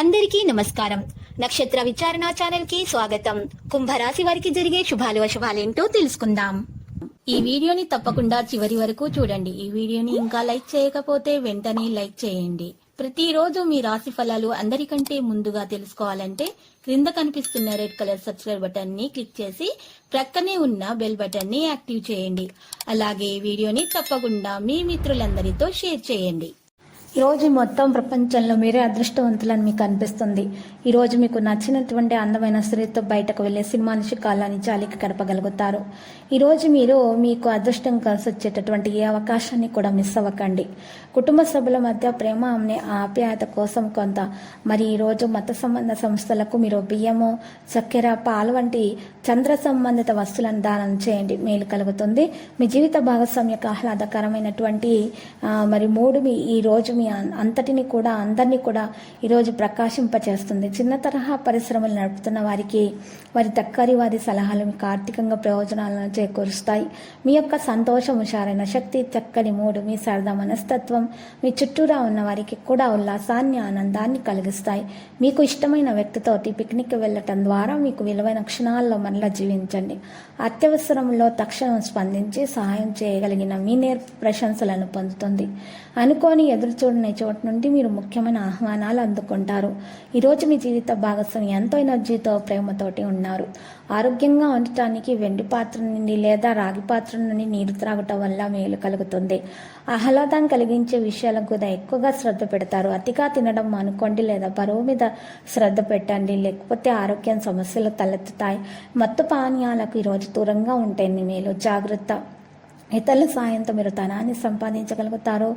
అందరికీ నమస్కారం. నక్షత్ర విచారణ ఛానల్ కి స్వాగతం. కుంభరాశి వారికి జరిగే శుభాలు అశుభాలేంటో తెలుసుకుందాం. ఈ వీడియోని తప్పకుండా చివరి వరకు చూడండి. ఈ వీడియోని ఇంకా లైక్ చేయకపోతే వెంటనే లైక్ చేయండి. ప్రతిరోజు మీ రాశి ఫలాలు అందరికంటే ముందుగా తెలుసుకోవాలంటే క్రింద కనిపిస్తున్న రెడ్ కలర్ సబ్స్క్రైబ్ బటన్ ని క్లిక్ చేసి ప్రక్కనే ఉన్న బెల్ బటన్ ని యాక్టివ్ చేయండి. అలాగే ఈ వీడియోని తప్పకుండా మీ మిత్రులందరితో షేర్ చేయండి. ఈరోజు మొత్తం ప్రపంచంలో మీరే అదృష్టవంతులని మీకు అనిపిస్తుంది. ఈరోజు మీకు నచ్చినటువంటి అందమైన స్త్రీతో బయటకు వెళ్లే సినిమా నిషికాలని చాలికి గడపగలుగుతారు. ఈరోజు మీరు మీకు అదృష్టం కలిసి వచ్చేటటువంటి ఏ అవకాశాన్ని కూడా మిస్ అవ్వకండి. కుటుంబ సభ్యుల మధ్య ప్రేమ అనే ఆప్యాయత కోసం కొంత మరి ఈరోజు మత సంబంధ సంస్థలకు మీరు బియ్యము, చక్కెర, పాలు వంటి చంద్ర సంబంధిత వస్తువులను దానం చేయండి, మేలు కలుగుతుంది. మీ జీవిత భాగస్వామ్యకు ఆహ్లాదకరమైనటువంటి మరి మూడు ఈ రోజు మీ అందరినీ కూడా ఈరోజు ప్రకాశింపచేస్తుంది. చిన్న తరహా పరిశ్రమలు నడుపుతున్న వారికి వారి దగ్గరి వారి సలహాలు మీకు ఆర్థికంగా ప్రయోజనాలను చేకూరుస్తాయి. మీ యొక్క సంతోషం, హుషారైన శక్తి, చక్కని మూడు, మీ సరదా మనస్తత్వం మీ చుట్టూరా ఉన్న వారికి కూడా ఉల్లాసాన్ని, ఆనందాన్ని కలిగిస్తాయి. మీకు ఇష్టమైన వ్యక్తితోటి పిక్నిక్ వెళ్ళటం ద్వారా మీకు విలువైన క్షణాల్లో మరలా జీవించండి. అత్యవసరంలో తక్షణం స్పందించి సహాయం చేయగలిగిన మీ నేర్పు ప్రశంసలను పొందుతుంది. అనుకోని ఎదురుచూడని చోటు నుండి మీరు ముఖ్యమైన ఆహ్వానాలు అందుకుంటారు. ఈరోజు మీ జీవిత భాగస్వామి ఎంతో ఎనర్జీతో, ప్రేమతోటి ఉన్నారు. ఆరోగ్యంగా ఉండటానికి వెండి పాత్ర నుండి లేదా రాగి పాత్ర నుండి నీరు త్రాగటం వల్ల మేలు కలుగుతుంది. ఆహ్లాదం కలిగించే విషయాలకు కూడా ఎక్కువగా శ్రద్ధ పెడతారు. అతిగా తినడం అనుకోండి లేదా బరువు మీద శ్రద్ధ పెట్టండి, లేకపోతే ఆరోగ్యం సమస్యలు తలెత్తుతాయి. మత్తు పానీయాలకు ఈరోజు దూరంగా ఉంటేనే మేలు, జాగ్రత్త. ఇతరుల సాయంతో మీరు ధనాన్ని సంపాదించగలుగుతారు.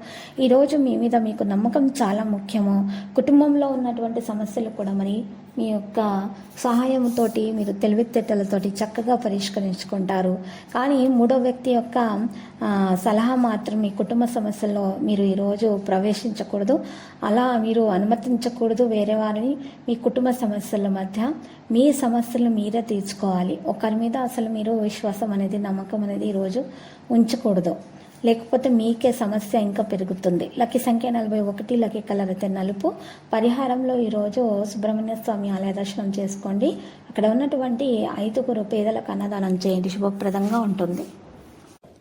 ఈరోజు మీ మీద మీకు నమ్మకం చాలా ముఖ్యము. కుటుంబంలో ఉన్నటువంటి సమస్యలు కూడా మరి మీ యొక్క సహాయంతో మీరు తెలివితేటలతోటి చక్కగా పరిష్కరించుకుంటారు. కానీ మూడో వ్యక్తి యొక్క సలహా మాత్రం మీ కుటుంబ సమస్యల్లో మీరు ఈరోజు ప్రవేశించకూడదు, అలా మీరు అనుమతించకూడదు. వేరే వారిని మీ కుటుంబ సమస్యల మధ్య మీ సమస్యలు మీరే తీర్చుకోవాలి. ఒకరి మీద అసలు మీరు విశ్వాసం అనేది, నమ్మకం అనేది ఈరోజు ఉంచకూడదు, లేకపోతే మీకే సమస్య ఇంకా పెరుగుతుంది. లక్కీ సంఖ్య 41, లక్కీ కలర్ అయితే నలుపు. పరిహారంలో ఈరోజు సుబ్రహ్మణ్య స్వామి ఆలయ దర్శనం చేసుకోండి. అక్కడ ఉన్నటువంటి 5 పేదలకు అన్నదానం చేయండి, శుభప్రదంగా ఉంటుంది.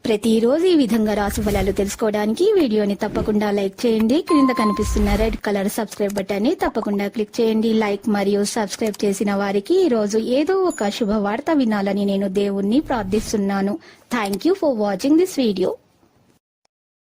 ప్రతిరోజు ఈ విధంగా రాశి ఫలాలు తెలుసుకోవడానికి వీడియోని తప్పకుండా లైక్ చేయండి. క్రింద కనిపిస్తున్న రెడ్ కలర్ సబ్స్క్రైబ్ బటన్ ని తప్పకుండా క్లిక్ చేయండి. లైక్ మరియు సబ్స్క్రైబ్ చేసిన వారికి ఈ రోజు ఏదో ఒక శుభవార్త వినాలని నేను దేవుణ్ణి ప్రార్థిస్తున్నాను. Thank you for watching this video.